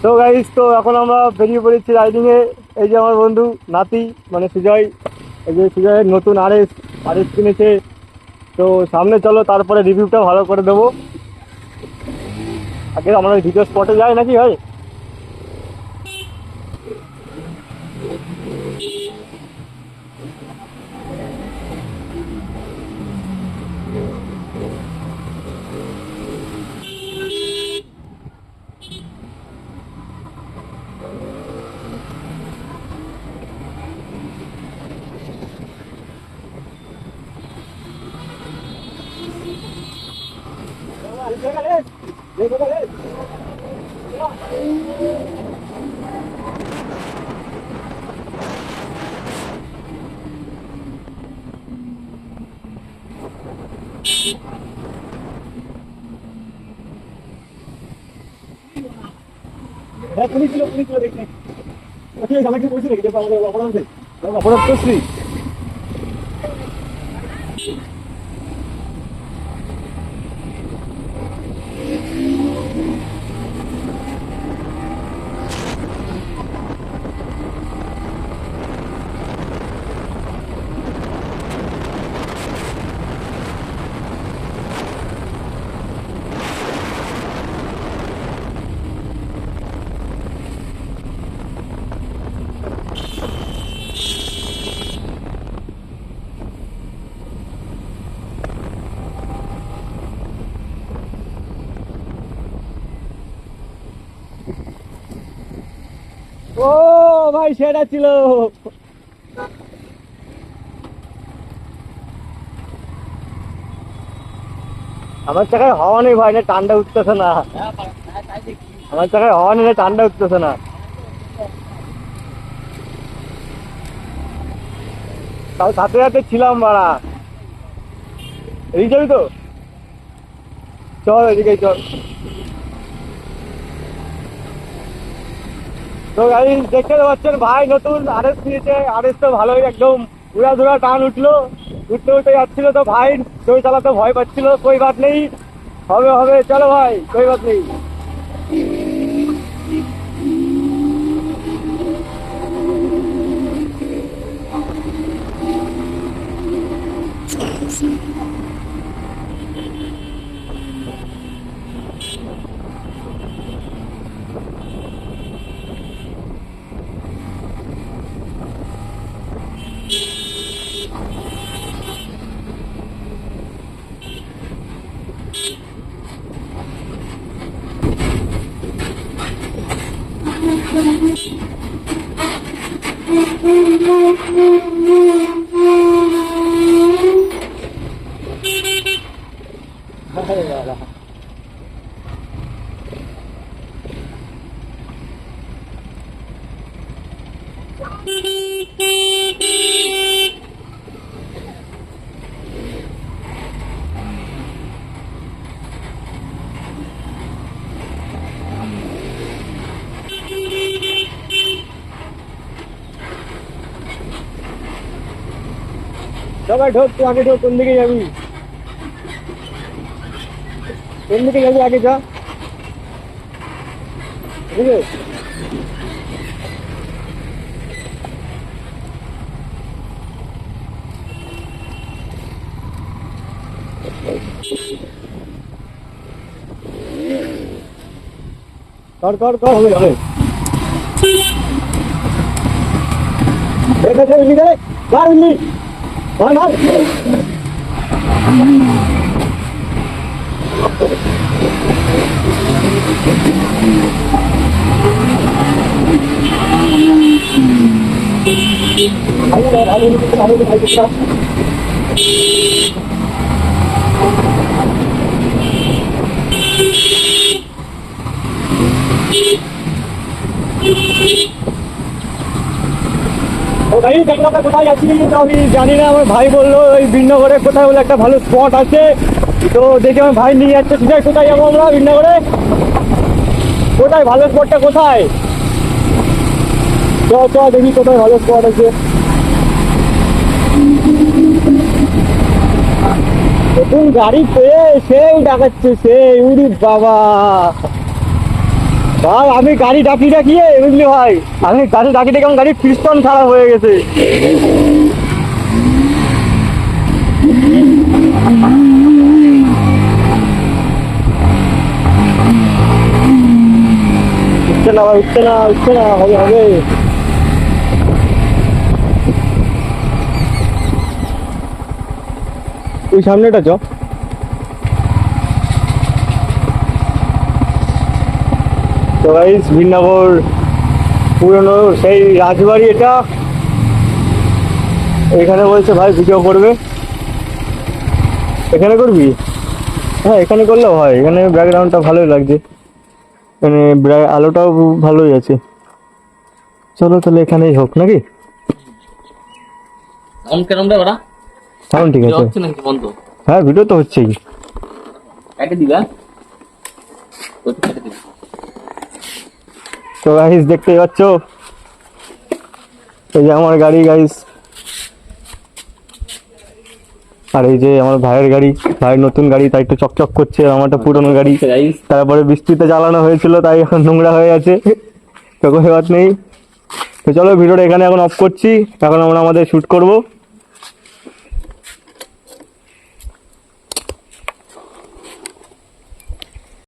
তো গাইস, তো এখন আমরা বেরিয়ে পড়েছি রাইডিং এ। এই যে আমার বন্ধু নাতি মানে সুজয়, এই যে সুজয়ের নতুন আরএস আরএস কিনেছে। তো সামনে চলো, তারপরে রিভিউটা ভালো করে দেবো। আগে আমরা ভিডিও স্পটে যাই নাকি ভাই? হ্যাঁ, পুলিশ ছিল দেখি। আমাকে বলছি নাকি যে অপরাধ অপরাধ করছি? ও ভাই, সেটা ছিল। আমার চাকায় হাওয়া নেই ভাই, না ঠান্ডা উঠতেছে না। আমার চাকায় হাওয়া নেই, না ঠান্ডা উঠতেছে না। তাও সাথে সাথে ছিলাম বাড়া। এই যাবি তো? চল এদিকে চল। তো গাড়ি দেখতে পাচ্ছেন ভাই, নতুন আরএস নিয়েছে। আরএস তো ভালোই, একদম উড়া ধুরা টান উঠলো। উঠতে উঠতে যাচ্ছিল, তো ভাই দই চালাতে ভয় পাচ্ছিল। কই বাত নেই, হবে হবে, চলো ভাই, কই বাত নেই। সবাই ঢোক, তুই আগে ঢোক। কোন দিকে যাবি? কোন দিকে যাবি আগে যা, ঠিক আছে? কর কর কর, হবে হবে। ঠিক আছে, উঠলি রে, বার উঠলি, ভাই ভাই। কোথায় যাচ্ছি আমি জানি না। আমার ভাই বললো ওই বিনগরে কোথায় বলে একটা ভালো স্পট আছে। তো দেখি আমার ভাই নিয়ে যাচ্ছে। কোথায় কোথায় যাবো আমরা বিনগরে? কোথায় ভালো স্পটটা কোথায়? চ চ দেখি কোথায় ভালো স্পট আছে। নতুন গাড়ি পেয়ে সেই ডাকাচ্ছে সেই উরি বাবা ভাই আমি গাড়ি ডাকিয়ে বুঝলি ভাই আমি গাড়ি ডাকি আমার গাড়ির পিস্টন খারাপ হয়ে গেছে উঠছে না ভাই উঠছে না হবে ওই সামনেটা চ তো গাইস ভিন্নগর পুরনো সেই রাজবাড়ি এটা এখানে বলছে ভাই ভিডিও করবে এখানে করবি হ্যাঁ এখানে করলেও হয় এখানে ব্যাকগ্রাউন্ডটা ভালোই লাগছে মানে আলোটাও ভালোই আছে চলো তাহলে এখানেই হোক নাকি সাউন্ড কেমন রে ওরা সাউন্ড ঠিক আছে হচ্ছে নাকি বন্ধ হ্যাঁ ভিডিও তো হচ্ছেই কেটে দিবা ওটা কেটে দিবা তো গাইস দেখতেই পাচ্ছ এই যে আমার গাড়ি গাইস আর এই যে আমার ভাইয়ের গাড়ি ভাইয়ের নতুন গাড়ি তাই একটু চকচক করছে আমারটা পুরনো গাড়ি গাইস তারপরে বৃষ্টিতে চালানো হয়েছিল তাই এখন নোংরা হয়ে আছে তো কোনো ব্যাপার নেই তো চলো ভিডিওটা এখানে এখন অফ করছি এখন আমরা আমাদের শুট করব